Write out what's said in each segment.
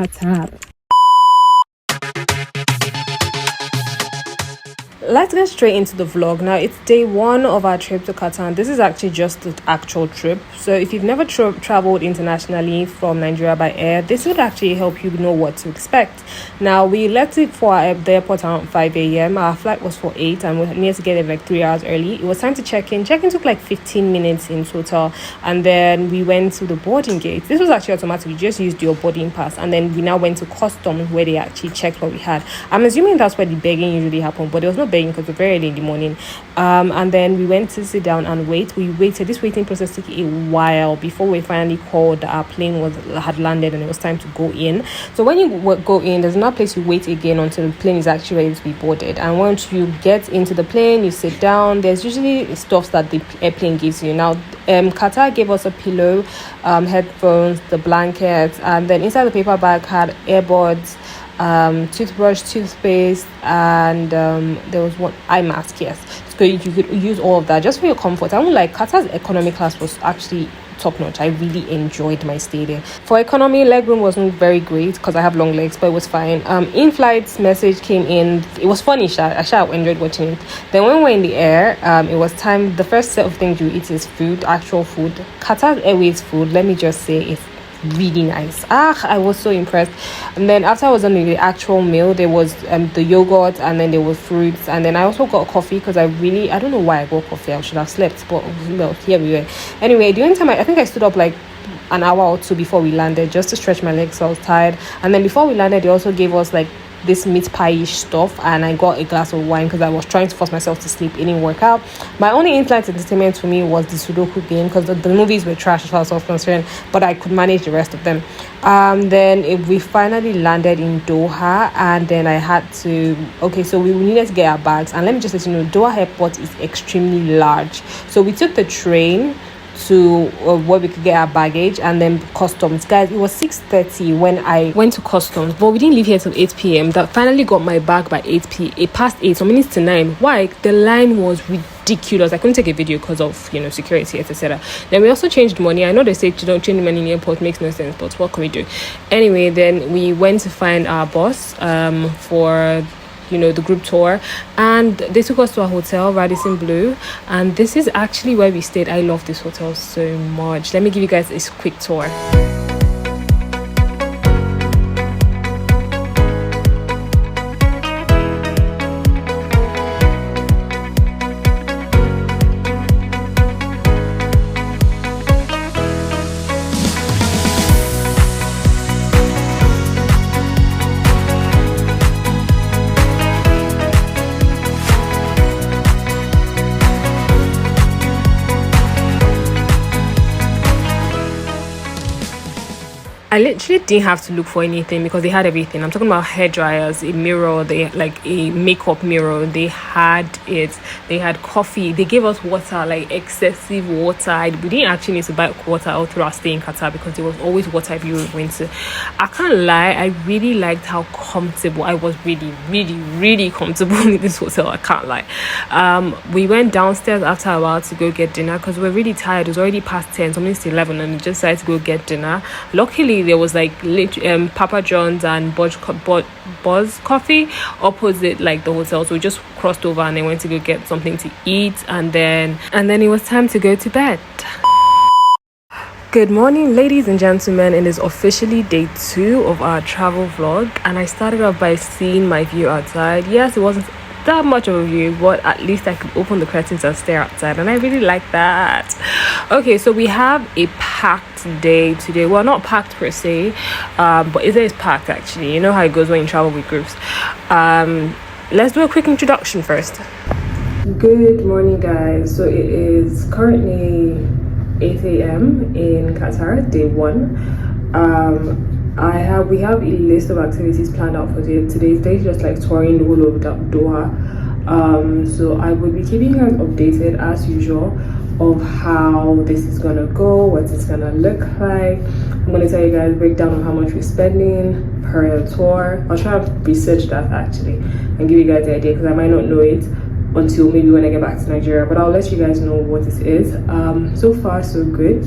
Qatar. Let's get straight into the vlog. Now, it's day one of our trip to Qatar, and this is actually just the actual trip. So if you've never traveled internationally from Nigeria by air, this would actually help you know what to expect. Now, we left it for the airport around 5 a.m. Our flight was for 8 and we needed to get there like 3 hours early. It was time to check in. Check-in took like 15 minutes in total, and then we went to the boarding gate. This was actually automatic. You just used your boarding pass, and then we now went to customs where they actually checked what we had. I'm assuming that's where the begging usually happened, but there was no begging because we're very early in the morning. And then we went to sit down and wait. We waited. This waiting process took a while before we finally called that our plane had landed and it was time to go in. So when you go in, there's another place you wait again until the plane is actually ready to be boarded. And once you get into the plane, you sit down. There's usually stuff that the airplane gives you. Now, Qatar gave us a pillow, headphones, the blankets, and then inside the paper bag had earbuds, toothbrush, toothpaste, and there was one eye mask. Yes, so you could use all of that just for your comfort. I don't like Qatar's economy class was actually top notch. I really enjoyed my stay there. For economy, legroom wasn't very great because I have long legs, but it was fine. In-flight message came in. It was funny. I enjoyed watching it. Then when we were in the air, it was time. The first set of things you eat is food, actual food. Qatar Airways food, let me just say, is really nice. I was so impressed. And then after I was on the actual meal, there was the yogurt, and then there was fruits, and then I also got coffee because I don't know why I got coffee. I should have slept, but well, here we were. Anyway, during time I think I stood up like an hour or two before we landed just to stretch my legs, so I was tired. And then before we landed, they also gave us like this meat pie-ish stuff, and I got a glass of wine because I was trying to force myself to sleep. It didn't work out. My only in-flight entertainment for me was the Sudoku game because the movies were trash as far as I was concerned, but I could manage the rest of them. Then we finally landed in Doha, and then I had to so we needed to get our bags. And let me just let you know, Doha airport is extremely large, so we took the train to where we could get our baggage, and then customs. Guys, it was 6:30 when I went to customs, but we didn't leave here till 8 p.m. That finally got my bag by 8 past 8, so minutes to 9. Why? The line was ridiculous. I couldn't take a video because of security, etc. Then we also changed money. I know they say you don't change money in the airport, makes no sense, but what can we do? Anyway, then we went to find our boss for the group tour, and they took us to a hotel, Radisson Blu, and this is actually where we stayed. I love this hotel so much. Let me give you guys a quick tour. I literally didn't have to look for anything because they had everything. I'm talking about hair dryers, a mirror, a makeup mirror. They had it. They had coffee. They gave us water, like excessive water. We didn't actually need to buy water all through our stay in Qatar because there was always water if you were going to. I can't lie, I really liked how comfortable I was. Really, really, really comfortable in this hotel. I can't lie. We went downstairs after a while to go get dinner because we were really tired. It was already past 10, something to 11, and we just decided to go get dinner. Luckily, there was like Papa John's and Buzz Coffee opposite like the hotel, so we just crossed over and then went to go get something to eat, and then it was time to go to bed. Good morning, ladies and gentlemen. It is officially day 2 of our travel vlog, and I started off by seeing my view outside. Yes, it wasn't that much of a view, but at least I could open the curtains and stare outside, and I really like that. Okay, so we have a packed day today. Well, not packed per se, but it is packed actually. You know how it goes when you travel with groups. Let's do a quick introduction first. Good morning, guys. So it is currently 8 a.m. in Qatar, day 1. We have a list of activities planned out for today's day, just like touring the whole of Doha. So I will be keeping you guys updated as usual of how this is gonna go, what it's gonna look like. I'm gonna tell you guys a breakdown of how much we're spending per tour. I'll try to research that actually and give you guys the idea because I might not know it until maybe when I get back to Nigeria, but I'll let you guys know what this is. So far so good.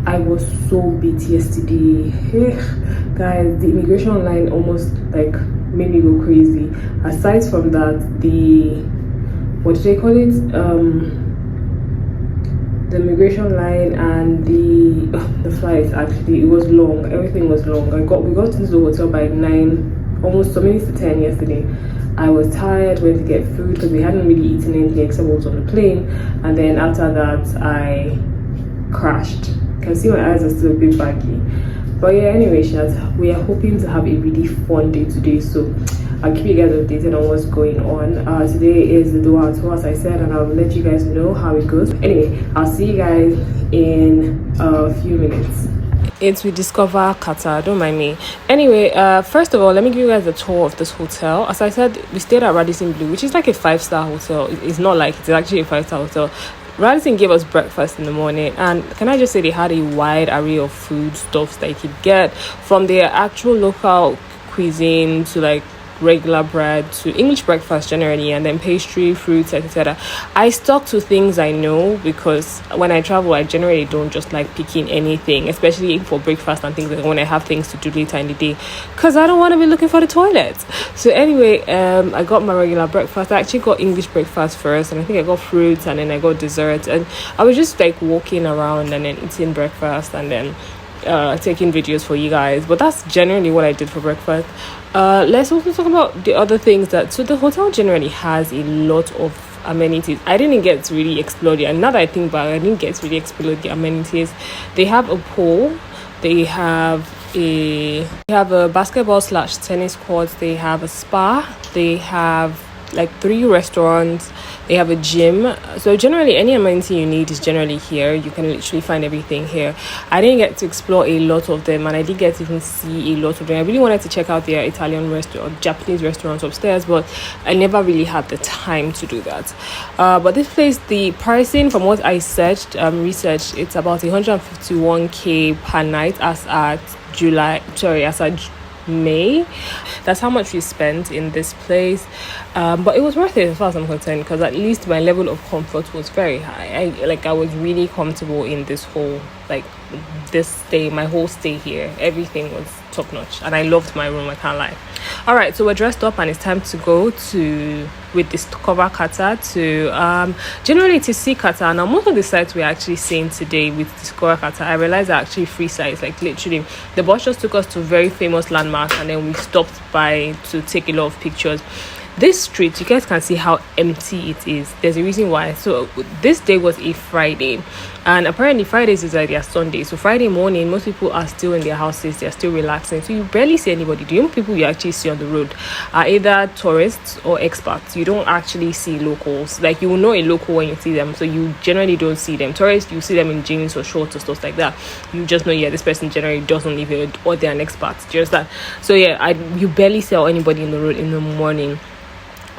I was so beat yesterday. Guys, the immigration line almost like made me go crazy. Aside from that, the what did they call it, the immigration line and the flights, actually it was long. Everything was long. We got to the hotel by 9, almost so minutes to 10 yesterday. I was tired, went to get food because we hadn't really eaten anything except what was on the plane, and then after that I crashed. You can see my eyes are still a bit baggy, but yeah, anyway, we are hoping to have a really fun day today, so I'll keep you guys updated on what's going on. Today is the Doha tour, as I said, and I'll let you guys know how it goes. Anyway, I'll see you guys in a few minutes. It's we discover Qatar, don't mind me. Anyway, first of all, let me give you guys a tour of this hotel. As I said, we stayed at Radisson Blu, which is like a 5-star hotel. It's not like it's actually a 5-star hotel. Radisson gave us breakfast in the morning, and can I just say they had a wide array of food stuffs that you could get, from their actual local cuisine to like regular bread to English breakfast generally, and then pastry, fruits, etc. I stuck to things I know, because when I travel I generally don't just like picking anything, especially for breakfast and things like when I have things to do later in the day, because I don't want to be looking for the toilet. So anyway, I got my regular breakfast. I actually got English breakfast first, and I think I got fruits, and then I got dessert, and I was just like walking around and then eating breakfast and then taking videos for you guys. But that's generally what I did for breakfast. Let's also talk about the other things so the hotel generally has a lot of amenities. I didn't get to really explore it, and now that I think back, I didn't get to really explore the amenities. They have a pool, they have a basketball / tennis court, they have a spa, they have like 3 restaurants, they have a gym. So generally any amenity you need is generally here. You can literally find everything here. I didn't get to explore a lot of them, and I did get to even see a lot of them. I really wanted to check out their Italian restaurant, Japanese restaurants upstairs, but I never really had the time to do that. But this place, the pricing from what I researched, it's about 151k per night as at May. That's how much we spent in this place, but it was worth it as far as I'm concerned, because at least my level of comfort was very high. I was really comfortable in this whole my whole stay here. Everything was top notch, and I loved my room, I can't lie. All right, so we're dressed up and it's time to go with Discover Qatar to generally to see Qatar. Now, most of the sites we're actually seeing today with Discover Qatar, I realized are actually free sites. Like literally the bus just took us to very famous landmarks, and then we stopped by to take a lot of pictures. This street, you guys can see how empty it is. There's a reason why. So this day was a Friday, and apparently Fridays is like their Sunday. So Friday morning, most people are still in their houses, they're still relaxing, so you barely see anybody. The only people you actually see on the road are either tourists or expats. You don't actually see locals. Like, you will know a local when you see them, so you generally don't see them. Tourists, you see them in jeans or shorts or stuff like that. You just know, yeah, this person generally doesn't live here, or they're an expat. Just that. So yeah, you barely see anybody in the road in the morning.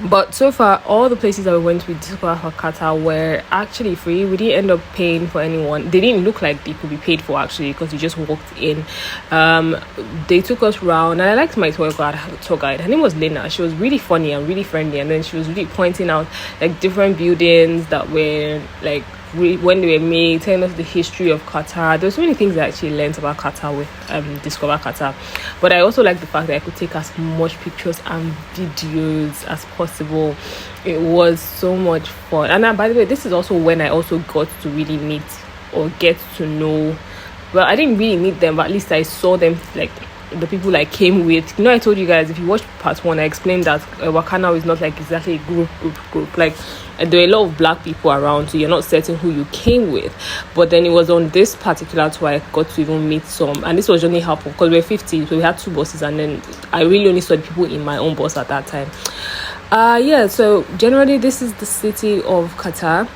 But so far, all the places that we went to Discover Qatar were actually free. We didn't end up paying for anyone. They didn't look like they could be paid for, actually, because we just walked in. They took us around, and I liked my tour guide. Her name was Lena. She was really funny and really friendly, and then she was really pointing out like different buildings that were like when they were made, telling us the history of Qatar. There's so many things I actually learned about Qatar with Discover Qatar. But I also like the fact that I could take as much pictures and videos as possible. It was so much fun. And by the way, this is also when I also got to really meet or get to know, well, I didn't really meet them, but at least I saw them, like the people I came with. You know, I told you guys, if you watch part 1, I explained that Wakana is not like exactly a group. Like, there are a lot of black people around, so you're not certain who you came with. But then it was on this particular tour I got to even meet some, and this was really helpful because we're 50, so we had 2 buses, and then I really only saw the people in my own bus at that time. Yeah, so generally this is the city of Qatar.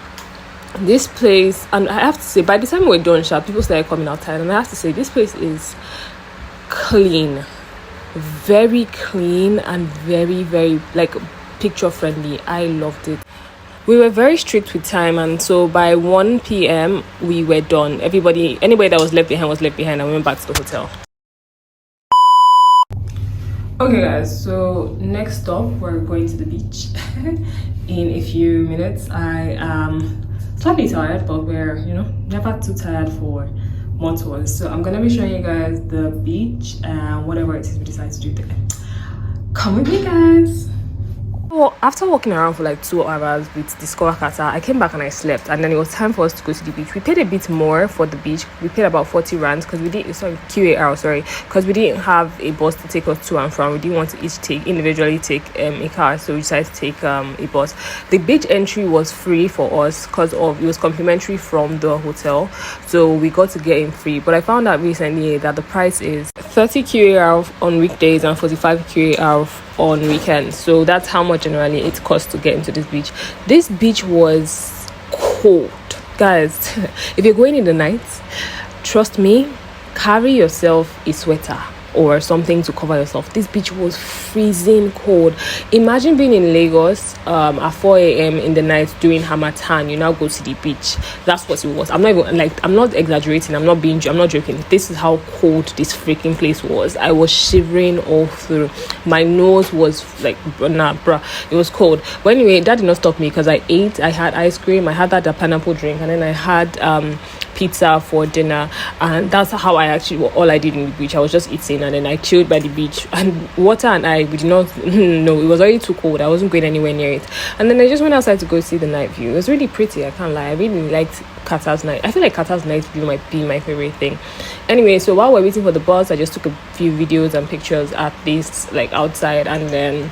This place, and I have to say, by the time we're done, people started coming outside, and I have to say, this place is clean, very clean, and very, very like picture friendly. I loved it. We were very strict with time, and so by 1 p.m. we were done. Anybody that was left behind, and we went back to the hotel. Okay guys, so next stop, we're going to the beach in a few minutes. I am slightly tired, but we're never too tired for more tours. So I'm gonna be showing you guys the beach and whatever it is we decide to do there. Come with me, guys. Well, after walking around for like 2 hours with Discover Qatar, I came back and I slept, and then it was time for us to go to the beach. We paid a bit more for the beach. We paid about 40 rands because we didn't, because we didn't have a bus to take us to and from. We didn't want to each individually take a car, so we decided to take a bus. The beach entry was free for us because it was complimentary from the hotel, so we got to get in free. But I found out recently that the price is 30 QAR on weekdays and 45 QAR on weekends. So that's how much generally it costs to get into this beach. This beach was cold, guys. If you're going in the night, trust me, carry yourself a sweater or something to cover yourself. This beach was freezing cold. Imagine being in Lagos at 4 a.m. in the night doing Hamatan. You now go to the beach. That's what it was. I'm not exaggerating. I'm not joking. This is how cold this freaking place was. I was shivering all through. My nose was like, bruh, it was cold. But anyway, that did not stop me because I had ice cream, I had that pineapple drink, and then I had pizza for dinner, and that's how all I did in the beach. I was just eating and then I chilled by the beach, and water and we did not no, it was already too cold. I wasn't going anywhere near it, and then I just went outside to go see the night view. It was really pretty, I can't lie. I really liked Qatar's night. I feel like Qatar's night view might be my favorite thing. Anyway, so while we're waiting for the bus, I just took a few videos and pictures at this like outside, and then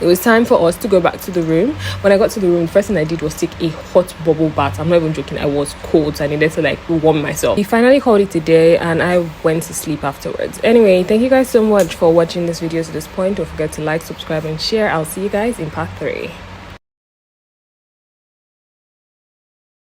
it was time for us to go back to the room. When I got to the room, the first thing I did was take a hot bubble bath. I'm not even joking. I was cold, so I needed to like warm myself. We finally called it a day, and I went to sleep afterwards. Anyway, thank you guys so much for watching this video to this point. Don't forget to like, subscribe, and share. I'll see you guys in part 3.